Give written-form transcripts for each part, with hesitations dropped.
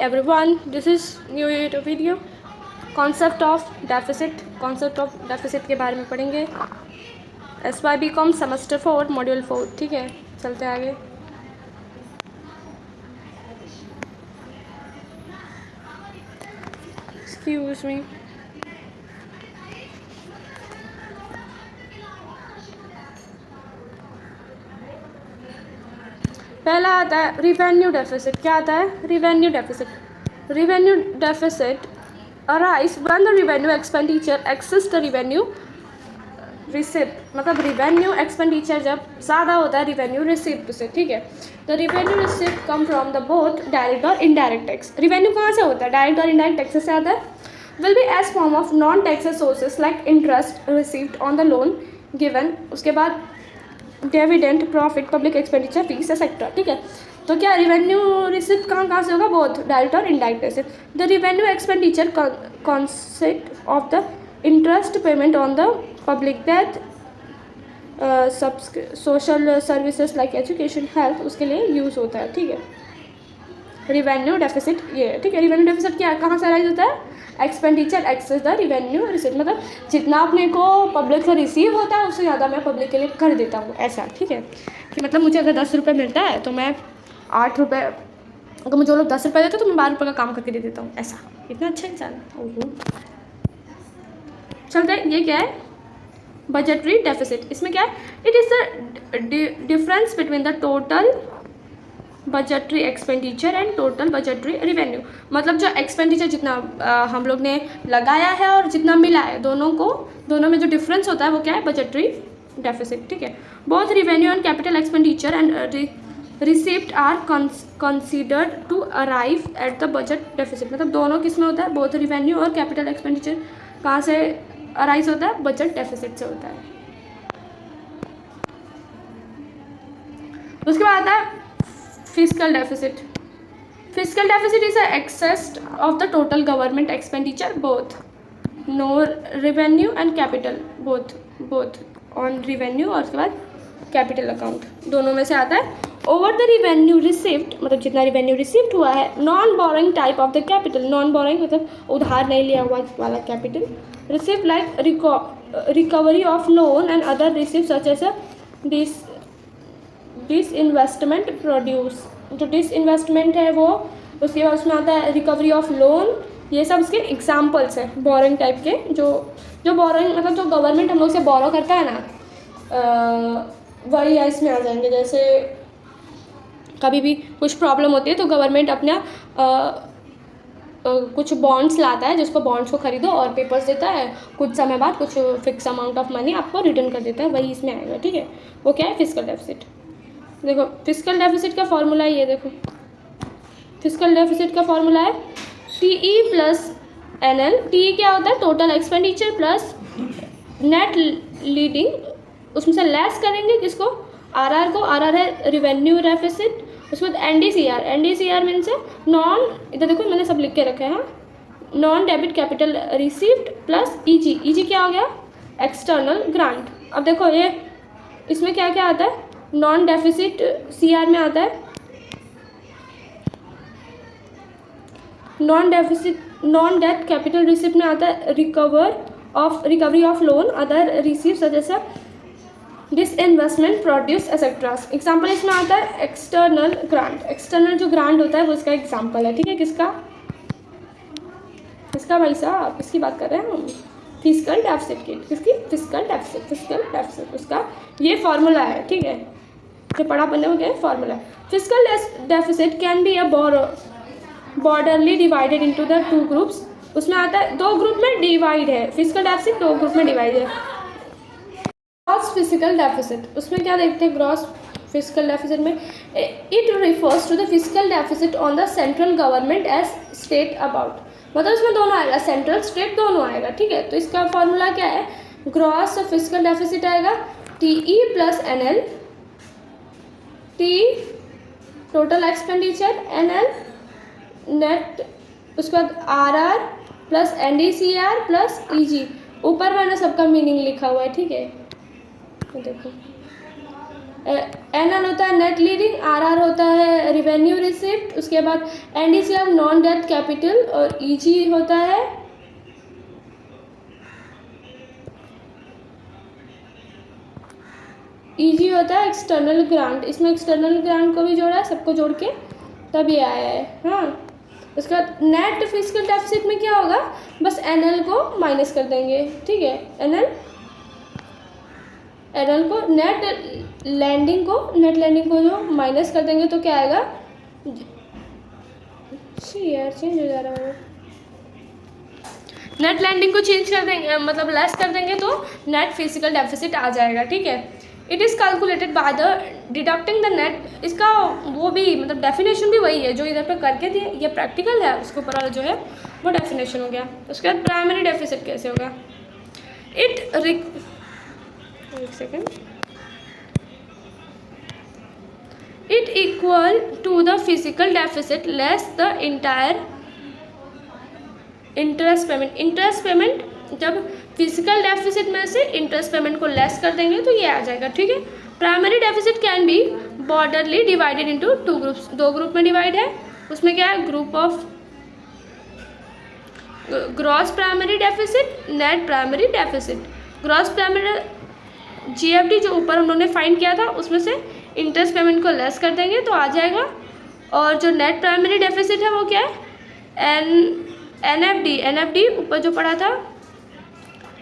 everyone, this is new YouTube video. Concept of deficit के बारे में पढ़ेंगे. SYBCom semester 4 module 4. ठीक है, चलते आगे. Excuse me. पहला आता है रिवेन्यू डेफिसिट. क्या आता है? Revenue deficit. Revenue deficit arise when the revenue expenditure excess the revenue receipt. मतलब रिवेन्यू एक्सपेंडिचर जब ज़्यादा होता है रिवेन्यू रिसिप्ट से. ठीक है, the revenue receipt come from the both direct और इनडायरेक्ट टैक्स. रिवेन्यू कहाँ से होता है? डायरेक्ट और इनडायरेक्ट टैक्सेस से आता है. Will be as form of non taxes sources like interest received on the loan given. उसके बाद dividend, profit, public expenditure, fees etcetera. ठीक है, तो क्या रिवेन्यू रिसिप्ट कहाँ से होगा? बहुत डायरेक्ट और indirect taxes. The revenue expenditure consist of the interest payment on the public debt, social services like education, health, उसके लिए यूज़ होता है. ठीक है, रिवेन्यू डेफिसिट ये है. ठीक है, रिवेन्यू डेफिसिट क्या कहाँ से अराइज होता है? Expenditure excess the revenue receipt. मतलब जितना अपने को पब्लिक से रिसीव होता है उससे ज़्यादा मैं पब्लिक के लिए कर देता हूँ, ऐसा. ठीक है, कि मतलब मुझे अगर 10 रुपये मिलता है तो मैं 8 रुपये, अगर मुझे लोग 10 रुपये देते तो मैं 12 रुपये का काम करके दे देता हूँ, ऐसा. इतना अच्छा इंसान. चलते हैं, ये क्या है? Budgetary deficit. इसमें क्या है? It is the difference between the total budgetary expenditure and total budgetary revenue. मतलब जो एक्सपेंडिचर जितना हम लोग ने लगाया है और जितना मिला है, दोनों में जो डिफरेंस होता है वो क्या है? Budgetary deficit. ठीक है, both revenue and capital expenditure and receipt are considered to arrive at the budget deficit. मतलब दोनों किस में होता है? बोथ रिवेन्यू और कैपिटल एक्सपेंडिचर कहाँ से अराइज होता है? बजट डेफिसिट से होता है. उसके बाद आता है fiscal deficit. Fiscal deficit is excess of the total government expenditure both no revenue and capital, both on revenue और उसके बाद कैपिटल अकाउंट, दोनों में से आता है. ओवर द रिवेन्यू रिसिप्ट, मतलब जितना रिवेन्यू रिसिप्ट हुआ है. Non borrowing type of the capital. Non borrowing मतलब उधार नहीं लिया हुआ वाला capital. Receipt like recovery of loan and other receipt such as disinvestment produce. जो डिसइन्वेस्टमेंट है वो, उसके बाद उसमें आता है रिकवरी ऑफ लोन. ये सब उसके एग्जाम्पल्स हैं बोरोइंग टाइप के. जो बोरोइंग मतलब जो गवर्नमेंट हम लोग से बोरो करता है ना, वही इसमें आ जाएंगे. जैसे कभी भी कुछ प्रॉब्लम होती है तो गवर्नमेंट अपना कुछ बॉन्ड्स लाता है, जिसको बॉन्ड्स को खरीदो और पेपर्स देता है. कुछ समय बाद कुछ फिक्स अमाउंट ऑफ मनी आपको रिटर्न कर देता है, वही इसमें आएगा. ठीक है, वो क्या है? Fiscal deficit. देखो फिस्कल डेफिसिट का फॉर्मूला है ये. देखो फिस्कल डेफिसिट का फॉर्मूला है TE प्लस NL. TE क्या होता है? Total expenditure plus net leading. उसमें से लेस करेंगे किसको? RR को. RR है रिवेन्यू डेफिसिट. उसके बाद NDCR. NDCR मीन्स है नॉन, इधर देखो मैंने सब लिख के रखे हैं, non debit capital received plus EG. EG क्या हो गया? External grant. अब देखो ये इसमें क्या क्या आता है? नॉन डेफिसिट CR में आता है नॉन डेट कैपिटल रिसिप्ट में आता है recovery of loan, other receive such as disinvestment produce etcetera. Example इसमें आता है एक्सटर्नल ग्रांट. एक्सटर्नल जो ग्रांट होता है वो इसका एग्जाम्पल है. ठीक है, किसका भाई साहब? किसकी बात कर रहे हैं हम? फिस्कल डेफिसिट की. किसकी? Fiscal deficit. उसका ये फॉर्मूला है. ठीक है, जो पढ़ा बनने को क्या है? Formula. Fiscal deficit can be a broadly divided into the 2 groups. उसमें आता है 2 ग्रुप में डिवाइड है. फिस्कल डेफिसिट 2 ग्रुप में डिवाइड है. Gross fiscal deficit. उसमें क्या देखते हैं? ग्रॉस फिस्कल डेफिसिट में it refers to the fiscal deficit on the central government as state about. मतलब इसमें दोनों आएगा, सेंट्रल स्टेट दोनों आएगा. ठीक है, तो इसका फॉर्मूला क्या है? ग्रॉस फिस्कल डेफिसिट आएगा TE plus NL. T total expenditure, NL net, उसके बाद RR plus NDCR plus EG. ऊपर मैंने सबका मीनिंग लिखा हुआ है. ठीक है, तो देखो NL होता है नेट लीडिंग, RR होता है रिवेन्यू रिसिप्ट, उसके बाद NDCF नॉन डेट कैपिटल, और EG होता है एक्सटर्नल ग्रांट। इसमें एक्सटर्नल ग्रांट को भी जोड़ा है, सबको जोड़ के तब ये आया है। हाँ, उसका नेट फिजिकल डेफिसिट में क्या होगा, बस NL को माइनस कर देंगे, ठीक है। NL को नेट लैंडिंग को जो माइनस कर देंगे तो क्या आएगा, यार चेंज हो जा रहा है, नेट लैंडिंग को चेंज कर देंगे, मतलब लेस कर देंगे तो नेट फिजिकल डेफिसिट आ जाएगा, ठीक है। It is calculated by the deducting the net, इसका वो भी मतलब डेफिनेशन भी वही है जो इधर पे करके दिए, ये प्रैक्टिकल है, उसके ऊपर वाला जो है वो डेफिनेशन हो गया। उसके बाद प्राइमरी डेफिसिट कैसे होगा, it equal to the physical deficit less the entire interest payment. जब फिजिकल डेफिसिट में से इंटरेस्ट पेमेंट को लेस कर देंगे तो ये आ जाएगा, ठीक है। Primary deficit can be broadly divided into two groups, दो ग्रुप में डिवाइड है। उसमें क्या है, group of gross primary deficit, net primary deficit. Gross primary GFD जो ऊपर हम लोगों ने फाइंड किया था उसमें से इंटरेस्ट पेमेंट को लेस कर देंगे तो आ जाएगा। और जो नेट प्राइमरी डेफिसिट है वो क्या है, NFD ऊपर जो पढ़ा था,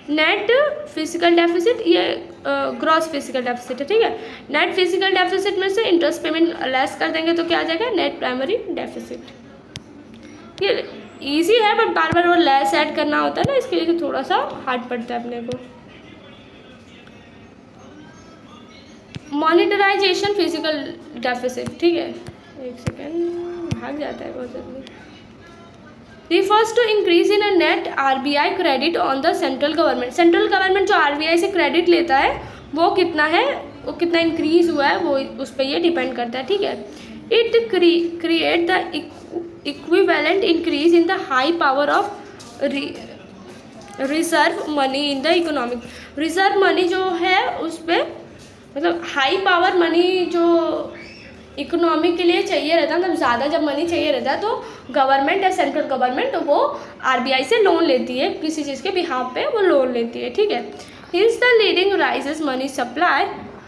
नेट फिजिकल डेफिसिट, ये ग्रॉस फिजिकल डेफिसिट है, ठीक है। नेट फिजिकल डेफिसिट में से इंटरेस्ट पेमेंट लेस कर देंगे तो क्या आ जाएगा, नेट प्राइमरी डेफिसिट। ये इजी है बट बार बार वो लेस ऐड करना होता है ना, इसके लिए थोड़ा सा हार्ड पड़ता है अपने को। मॉनिटराइजेशन फिजिकल डेफिसिट, ठीक है, एक सेकेंड भाग जाता है बहुत जल्दी। Refers to increase in a net RBI credit on the central government. Central government जो RBI से क्रेडिट लेता है वो कितना है, वो कितना इंक्रीज हुआ है, वो उस पर ये डिपेंड करता है, ठीक है। It create the equivalent increase in the high power of reserve money in the economic. Reserve money जो है उस पर मतलब हाई पावर मनी जो इकोनॉमी के लिए चाहिए रहता है, मतलब ज़्यादा जब मनी चाहिए रहता है तो गवर्नमेंट या सेंट्रल गवर्नमेंट तो वो RBI से लोन लेती है, किसी चीज़ के बिहाफ पे वो लोन लेती है, ठीक है। Hints the leading rises money supply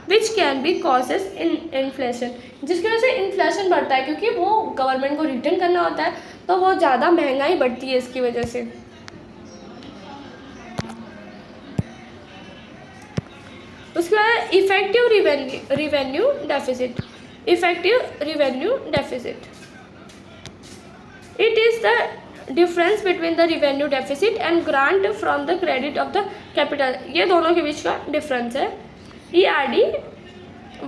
which can be causes in inflation, जिसकी वजह से इन्फ्लेशन बढ़ता है क्योंकि वो गवर्नमेंट को रिटर्न करना होता है तो वो ज़्यादा महंगाई बढ़ती है इसकी वजह से। उसके बाद effective revenue deficit. Effective revenue deficit, it is the difference between the revenue deficit and grant from the credit of the capital। ये दोनों के बीच का डिफरेंस है। ERD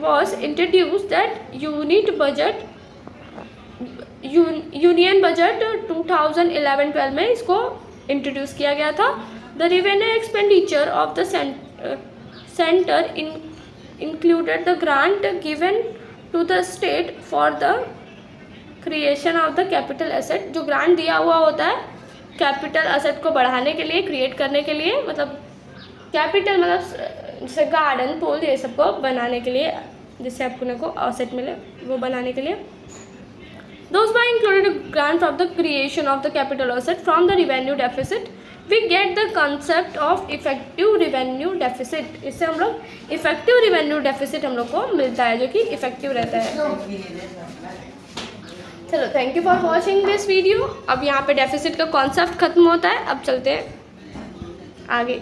was introduced that union budget 2011-12 में इसको इंट्रोड्यूस किया गया था। The revenue expenditure of the center included the grant given to the state for the creation of the capital asset. जो ग्रांट दिया हुआ होता है कैपिटल एसेट को बढ़ाने के लिए, क्रिएट करने के लिए, मतलब कैपिटल मतलब जैसे गार्डन पूल ये सब को बनाने के लिए, जिससे आपको को एसेट मिले वो बनाने के लिए। Those by included grant of the creation of the capital asset from the revenue deficit we get the concept of effective revenue deficit. इससे हम लोग इफेक्टिव रिवेन्यू डेफिसिट हम लोग को मिलता है जो कि इफेक्टिव रहता है। चलो, thank you for watching this video. अब यहाँ पे डेफिसिट का कॉन्सेप्ट खत्म होता है, अब चलते हैं आगे।